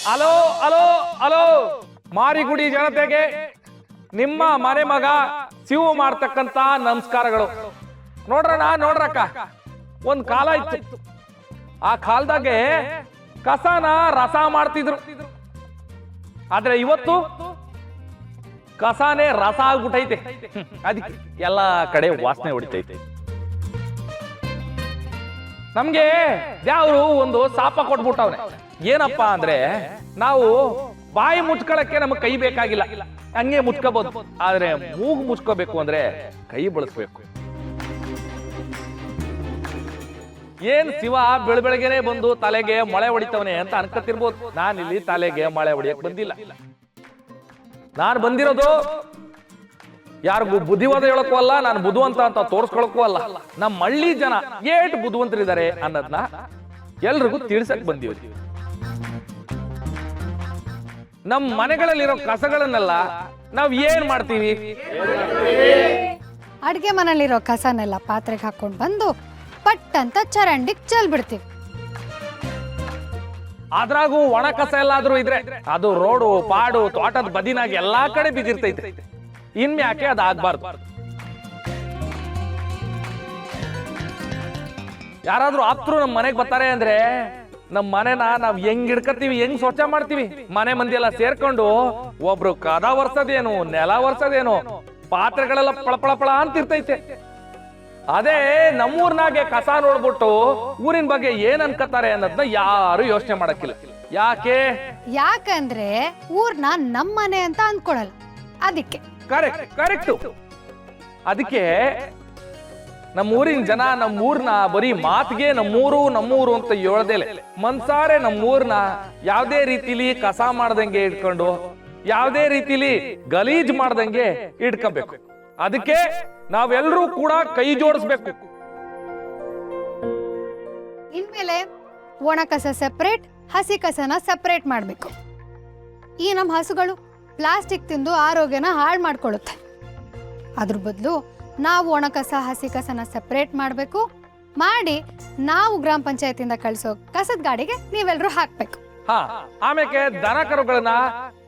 Hello hello hello ಮಾರಿಗುಡಿ ಜನತೆಗೆ ನಿಮ್ಮ ಮನೆ ಮಗ ಶಿವು ಮಾಡ್ತಕ್ಕಂತ ನಮಸ್ಕಾರಗಳು. ನೋಡ್ರಕ್ಕ, ಒಂದ್ ಕಾಲ ಇತ್ತು. ಆ ಕಾಲದಾಗೆ ಕಸನ ರಸ ಮಾಡ್ತಿದ್ರು. ಆದ್ರೆ ಇವತ್ತು ಕಸಾನೇ ರಸ ಆಗ್ಬಿಟ್ಟೈತೆ. ಅದಕ್ಕೆ ಎಲ್ಲಾ ಕಡೆ ವಾಸನೆ ಹೊಡಿತೈತೆ. ನಮ್ಗೆ ಯಾವ್ರು ಒಂದು ಶಾಪ ಕೊಟ್ಬಿಟ್ಟವ್ರೆ. ಏನಪ್ಪಾ ಅಂದ್ರೆ, ನಾವು ಬಾಯಿ ಮುಚ್ಕೊಳಕ್ಕೆ ನಮಗ್ ಕೈ ಬೇಕಾಗಿಲ್ಲ, ಹಂಗೆ ಮುಚ್ಕೋಬಹುದು. ಆದ್ರೆ ಮೂಗು ಮುಚ್ಕೋಬೇಕು ಅಂದ್ರೆ ಕೈ ಬಳಸ್ಬೇಕು. ಏನ್ ಶಿವ ಬೆಳಬೆಳಗ್ಗೆನೆ ಬಂದು ತಲೆಗೆ ಮಳೆ ಹೊಡಿತವನೆ ಅಂತ ಅನ್ಕತಿರ್ಬೋದು. ನಾನಿಲ್ಲಿ ತಲೆಗೆ ಮಳೆ ಹೊಡಿಯಕ್ ಬಂದಿಲ್ಲ. ನಾನು ಬಂದಿರೋದು ಯಾರಿಗೂ ಬುದ್ಧಿವಾದ ಹೇಳಕ್ಕೂ ಅಲ್ಲ, ನಾನು ಬುದ್ಧಿವಂತ ಅಂತ ತೋರ್ಸ್ಕೊಳಕ್ಕೂ ಅಲ್ಲ. ನಮ್ಮ ಹಳ್ಳಿ ಜನ ಏಟ್ ಬುದ್ಧಿವಂತರಿದ್ದಾರೆ ಅನ್ನೋದನ್ನ ಎಲ್ರಿಗೂ ತಿಳ್ಸಕ್ ಬಂದೀವಿ. ನಮ್ಮ ಮನೆಗಳಲ್ಲಿರೋ ಕಸಗಳನ್ನೆಲ್ಲ ನಾವ್ ಏನ್ ಮಾಡ್ತೀವಿ? ಅಡ್ಗೆ ಮನೆಯಲ್ಲಿರೋ ಕಸನೆಲ್ಲ ಪಾತ್ರೆಗೆ ಹಾಕೊಂಡ್ ಬಂದು ಪಟ್ ಅಂತ ಚರಂಡಿಗೆ ಚೆಲ್ಬಿಡ್ತೀವಿ. ಅದ್ರಾಗೂ ಒಣ ಕಸ ಎಲ್ಲಾದ್ರೂ ಇದ್ರೆ ಅದು ರೋಡು ಪಾಡು ತೋಟದ ಬದಿನಾಗ ಎಲ್ಲಾ ಕಡೆ ಬಿದ್ದಿರ್ತೈತೆ. ಇನ್ಮ್ಯಾಕೆ ಅದಾಗಬಾರ್ದು. ಯಾರಾದ್ರೂ ಆಪ್ತರು ನಮ್ಮ ಮನೆಗೆ ಬರ್ತಾರೆ ಅಂದ್ರೆ ನಮ್ಮ ಮನೆನ ನಾವ್ ಹೆಂಗ್ ಹಿಡ್ಕತ್ತೀವಿ, ಹೆಂಗ್ ಸ್ವಚ್ಛ ಮಾಡ್ತೀವಿ. ಮನೆ ಮಂದಿ ಎಲ್ಲ ಸೇರ್ಕೊಂಡು ಒಬ್ರು ಕದ ವರ್ಸದೇನು, ನೆಲ ವರ್ಸದೇನು, ಪಾತ್ರೆಗಳೆಲ್ಲ ಪಳಪಳ ಅಂತಿರ್ತೈತೆ. ಅದೇ ನಮ್ಮೂರ್ನಾಗೆ ಕಸ ನೋಡ್ಬಿಟ್ಟು ಊರಿನ ಬಗ್ಗೆ ಏನ್ ಅನ್ಕತಾರೆ ಅನ್ನೋದನ್ನ ಯಾರು ಯೋಚನೆ ಮಾಡಕ್ಕಿಲ್ಲ. ಯಾಕಂದ್ರೆ ಊರ್ನ ನಮ್ಮನೆ ಅಂತ ಅನ್ಕೊಳಲ್ಲ. ಅದಕ್ಕೆ ಕರೆಕ್ಟ್. ಅದಕ್ಕೆ ನಮ್ಮೂರಿನ ಜನ ನಮ್ಮೂರ್ನ ಬರೀ ಮಾತಿಗೆ ನಮ್ಮೂರು ಅಂತ ಹೇಳದೇಲೆ ಮನ್ಸಾರೆ ನಮ್ಮೂರ್ನ ಯಾವ್ದೇ ರೀತಿಲಿ ಕಸ ಮಾಡ್ದಂಗೆ ಇಟ್ಕೊಂಡು, ಯಾವ್ದೇ ರೀತಿಲಿ ಗಲೀಜ್ ಮಾಡ್ದಂಗೆ ಇಟ್ಕೋಬೇಕು. ಅದಕ್ಕೆ ನಾವೆಲ್ಲರೂ ಕೂಡ ಕೈ ಜೋಡಿಸ್ಬೇಕು. ಇನ್ಮೇಲೆ ಒಣ ಕಸ ಸೆಪರೇಟ್, ಹಸಿ ಕಸನ ಸೆಪರೇಟ್ ಮಾಡ್ಬೇಕು. ಈ ನಮ್ಮ ಹಸುಗಳು ಪ್ಲಾಸ್ಟಿಕ್ ತಿಂದು ಆರೋಗ್ಯನ ಹಾಳು ಮಾಡ್ಕೊಳ್ಳುತ್ತೆ. ಅದ್ರ ಬದಲು ನಾವು ಒಣ ಕಸ ಹಸಿ ಕಸನ ಸೆಪರೇಟ್ ಮಾಡಬೇಕು. ಮಾಡಿ ನಾವು ಗ್ರಾಮ ಪಂಚಾಯತಿಂದ ಕಳಿಸೋ ಕಸದ ಗಾಡಿಗೆ ನೀವೆಲ್ಲರೂ ಹಾಕ್ಬೇಕು. ಆಮೇಲೆ ದನ ಕರುಗಳನ್ನ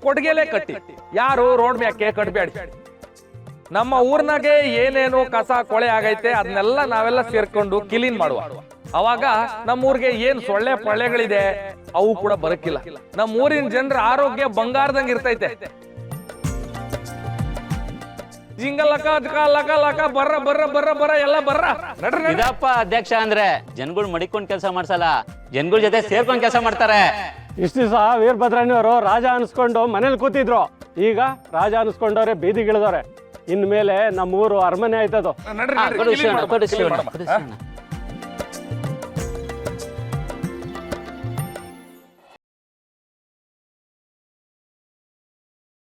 ಕೊಟ್ಟಿಗೆಲೆ ಕಟ್ಟಿ, ಯಾರು ರೋಡ್ ಮ್ಯಾಕೆ ಕಟ್ಬೇಡಿ. ನಮ್ಮ ಊರ್ನಾಗೆ ಏನೇನು ಕಸ ಕೊಳೆ ಆಗೈತೆ ಅದನ್ನೆಲ್ಲ ನಾವೆಲ್ಲ ಸೇರ್ಕೊಂಡು ಕ್ಲೀನ್ ಮಾಡುವ. ಅವಾಗ ನಮ್ಮೂರ್ಗೆ ಏನ್ ಸೊಳ್ಳೆ ಪಳ್ಳೆಗಳಿದೆ ಅವು ಕೂಡ ಬರಕ್ಕಿಲ್ಲ. ನಮ್ಮ ಊರಿನ ಜನರ ಆರೋಗ್ಯ ಬಂಗಾರದಂಗ ಇರ್ತೈತೆ. ಬರ್ರ ಎಲ್ಲ ಬರ್ರ ಇದಪ್ಪ ಅಧ್ಯಕ್ಷ ಅಂದ್ರೆ ಜನಗಳು ಮಡಿಕೊಂಡ್ ಕೆಲಸ ಮಾಡ್ಸಲ್ಲ, ಜನಗಳ ಜೊತೆ ಸೇರ್ಕೊಂಡ್ ಕೆಲಸ ಮಾಡ್ತಾರೆ. ಇಷ್ಟು ದಿವಸ ವೀರಭದ್ರಣ್ಣವರು ರಾಜ ಅನ್ಸ್ಕೊಂಡು ಮನೇಲಿ ಕೂತಿದ್ರು, ಈಗ ರಾಜ ಅನ್ಸ್ಕೊಂಡವ್ರೆ ಬೀದಿಗಿಳಿದವ್ರೆ. ಇನ್ಮೇಲೆ ನಮ್ಮೂರು ಅರಮನೆ ಆಯ್ತದ.